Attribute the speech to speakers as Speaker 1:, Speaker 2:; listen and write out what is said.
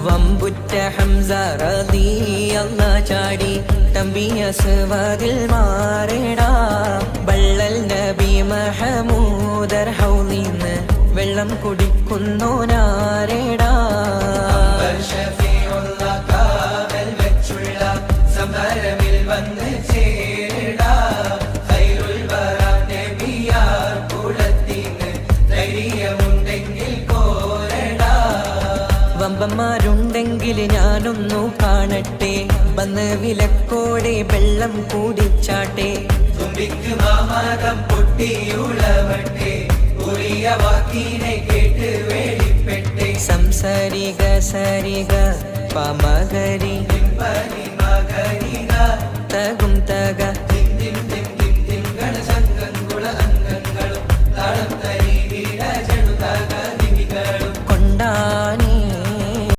Speaker 1: വമ്പുറ്റ ഹംസ റളിയല്ലാഹു ചാടി തമ്പിയ സ്വാദിൽ മാറേടാ ബള്ളൽ നബി മഹമൂദർ ഹൗലിന്ന് വെള്ളം കുടിക്കുന്നോനാരേടാ സമരമിൽ വന്ന് ചേരടാ ഖൈറുൽ വറ നബിയാർ കുലത്തിന് ധൈര്യമുണ്ടെങ്കിൽ കോരടാ വമ്പന്മാരുണ്ടെങ്കിൽ ഞാനൊന്നു കാണട്ടെ വന്ന് വിലക്കോടെ വെള്ളം കൂടിച്ചാട്ടെ തുമ്പിക്ക് മാമാകം പൊട്ടിയുളവട്ടെ ഉറിയ വാക്കിനെ കേട്ട് വേളിപ്പെട്ടെ സംസരിക സരിക പമകരി തകും തക